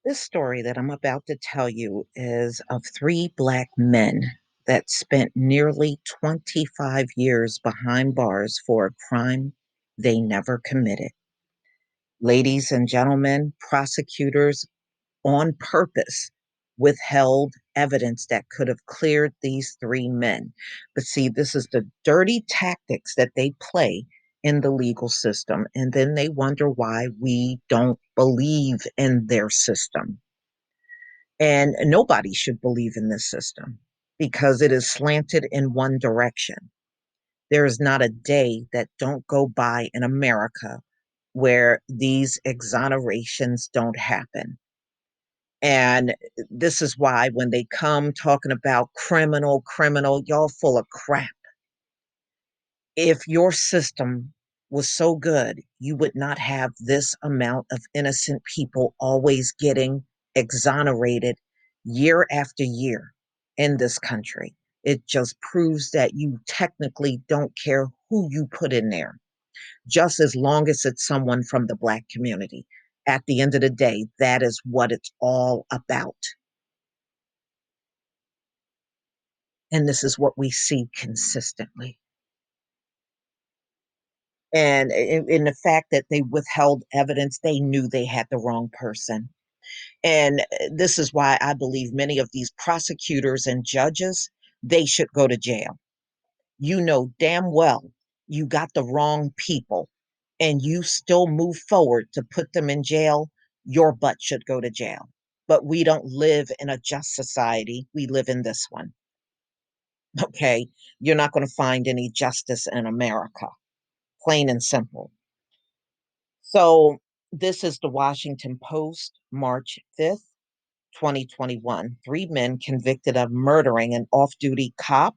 This story that I'm about to tell you is of three Black men that spent nearly 25 years behind bars for a crime they never committed. Ladies and gentlemen, prosecutors on purpose withheld evidence that could have cleared these three men. But see, this is the dirty tactics that they play in the legal system. And then they wonder why we don't believe in their system. And nobody should believe in this system because it is slanted in one direction. There is not a day that don't go by in America where these exonerations don't happen. And this is why when they come talking about criminal, y'all full of crap. If your system was so good, you would not have this amount of innocent people always getting exonerated year after year in this country. It just proves that you technically don't care who you put in there, just as long as it's someone from the Black community. At the end of the day, that is what it's all about. And this is what we see consistently. And in the fact that they withheld evidence, they knew they had the wrong person. And this is why I believe many of these prosecutors and judges, they should go to jail. You know damn well you got the wrong people and you still move forward to put them in jail. Your butt should go to jail. But we don't live in a just society. We live in this one. Okay. You're not going to find any justice in America, plain and simple. So this is the Washington Post, March 5th, 2021. Three men convicted of murdering an off duty cop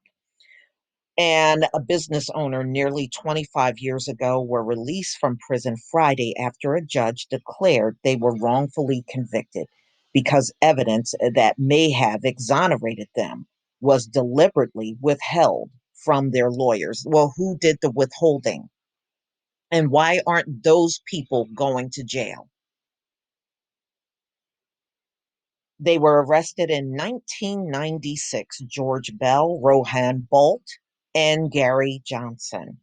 and a business owner nearly 25 years ago were released from prison Friday after a judge declared they were wrongfully convicted because evidence that may have exonerated them was deliberately withheld from their lawyers. Well, who did the withholding? And why aren't those people going to jail? They were arrested in 1996. George Bell, Rohan Bolt, and Gary Johnson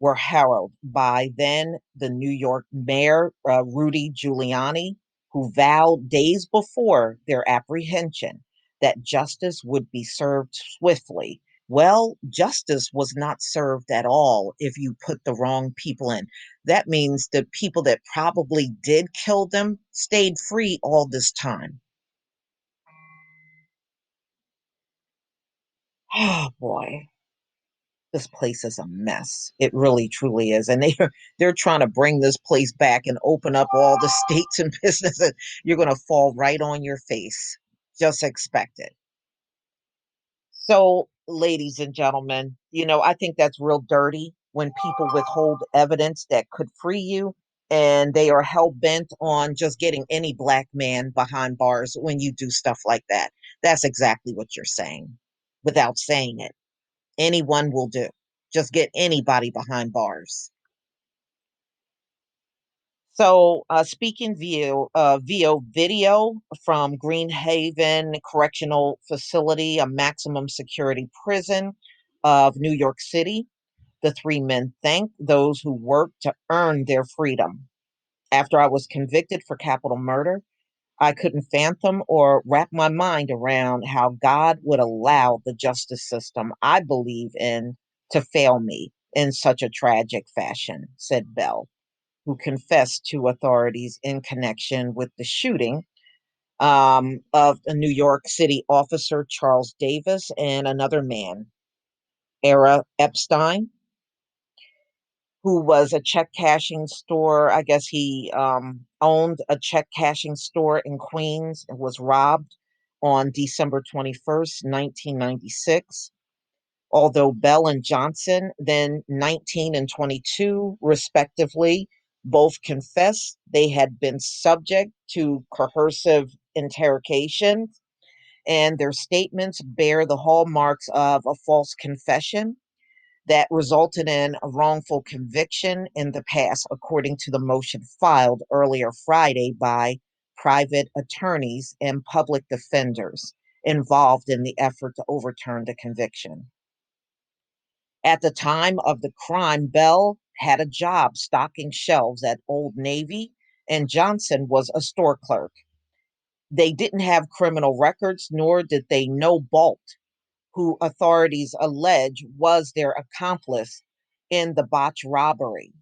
were heralded by then the New York Mayor, Rudy Giuliani, who vowed days before their apprehension that justice would be served swiftly. Well, justice was not served at all if you put the wrong people in. That means the people that probably did kill them stayed free all this time. Oh boy, this place is a mess. It really truly is. And they're trying to bring this place back and open up all the states and businesses. You're going to fall right on your face. Just expect it. So, ladies and gentlemen, I think that's real dirty when people withhold evidence that could free you and they are hell bent on just getting any Black man behind bars when you do stuff like that. That's exactly what you're saying without saying it. Anyone will do. Just get anybody behind bars. So, speaking via video from Greenhaven Correctional Facility, a maximum security prison of New York City, the three men thanked those who worked to earn their freedom. After I was convicted for capital murder, I couldn't fathom or wrap my mind around how God would allow the justice system I believe in to fail me in such a tragic fashion, said Bell, who confessed to authorities in connection with the shooting of a New York City officer, Charles Davis, and another man, Era Epstein, who was a check cashing store. I guess he owned a check cashing store in Queens and was robbed on December 21st, 1996. Although Bell and Johnson, then 19 and 22, respectively, both confessed they had been subject to coercive interrogation, and their statements bear the hallmarks of a false confession that resulted in a wrongful conviction in the past, according to the motion filed earlier Friday by private attorneys, and public defenders involved in the effort to overturn the conviction. At the time of the crime, Bell had a job stocking shelves at Old Navy, and Johnson was a store clerk. They didn't have criminal records, nor did they know Bolt, who authorities allege was their accomplice in the botch robbery.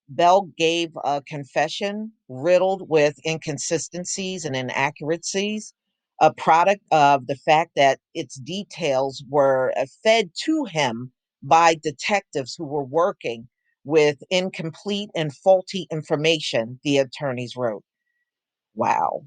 Bell gave a confession riddled with inconsistencies and inaccuracies, a product of the fact that its details were fed to him by detectives who were working with incomplete and faulty information, the attorneys wrote. Wow.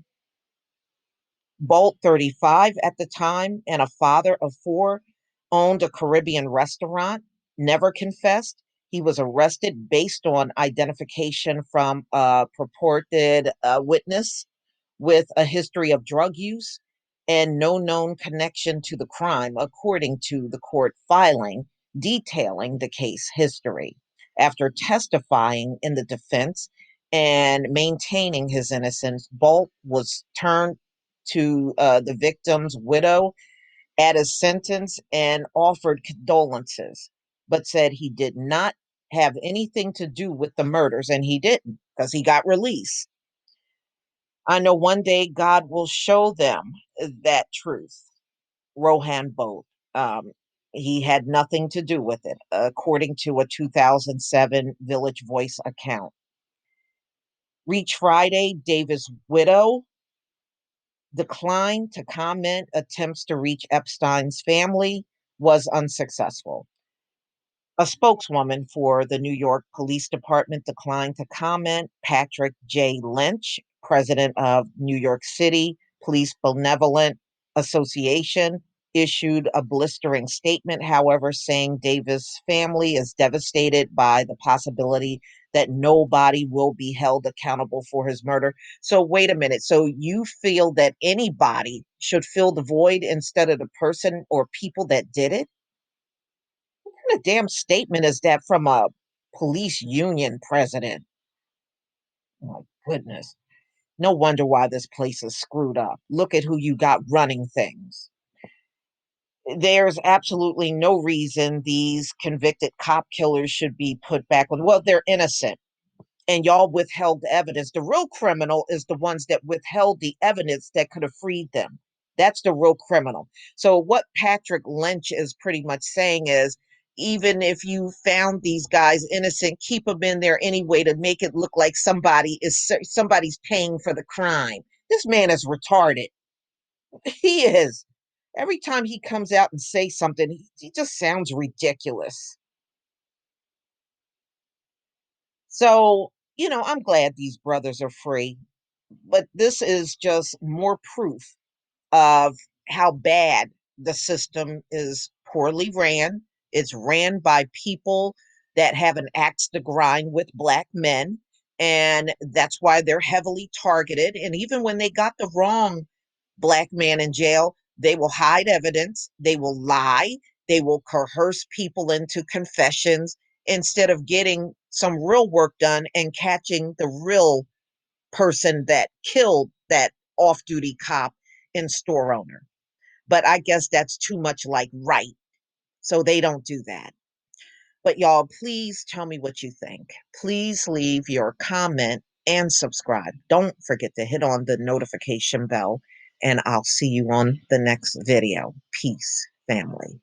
Bolt, 35 at the time, and a father of four, owned a Caribbean restaurant, never confessed. He was arrested based on identification from a purported witness with a history of drug use and no known connection to the crime, according to the court filing detailing the case history. After testifying in the defense and maintaining his innocence, Bolt was turned to the victim's widow at his sentence and offered condolences, but said he did not have anything to do with the murders, and he didn't because he got released. I know one day God will show them that truth. Rohan Bolt. Um, he had nothing to do with it, according to a 2007 Village Voice account. Reach Friday, Davis' widow declined to comment. Attempts to reach Epstein's family was unsuccessful. A spokeswoman for the New York Police Department declined to comment. Patrick J. Lynch, president of New York City Police Benevolent Association, issued a blistering statement, however, saying Davis' family is devastated by the possibility that nobody will be held accountable for his murder. So, wait a minute. So, you feel that anybody should fill the void instead of the person or people that did it? What kind of damn statement is that from a police union president? My goodness. No wonder why this place is screwed up. Look at who you got running things. There's absolutely no reason these convicted cop killers should be put back on. Well, they're innocent and y'all withheld the evidence. The real criminal is the ones that withheld the evidence that could have freed them. That's the real criminal. So, what Patrick Lynch is pretty much saying is even if you found these guys innocent, keep them in there anyway to make it look like somebody's paying for the crime. This man is retarded. He is. Every time he comes out and says something, he just sounds ridiculous. So, I'm glad these brothers are free, but this is just more proof of how bad the system is poorly ran. It's ran by people that have an axe to grind with Black men. And that's why they're heavily targeted. And even when they got the wrong Black man in jail, they will hide evidence, they will lie, they will coerce people into confessions instead of getting some real work done and catching the real person that killed that off duty cop and store owner. But I guess that's too much like right. So they don't do that. But y'all, please tell me what you think. Please leave your comment and subscribe. Don't forget to hit on the notification bell, and I'll see you on the next video. Peace, family.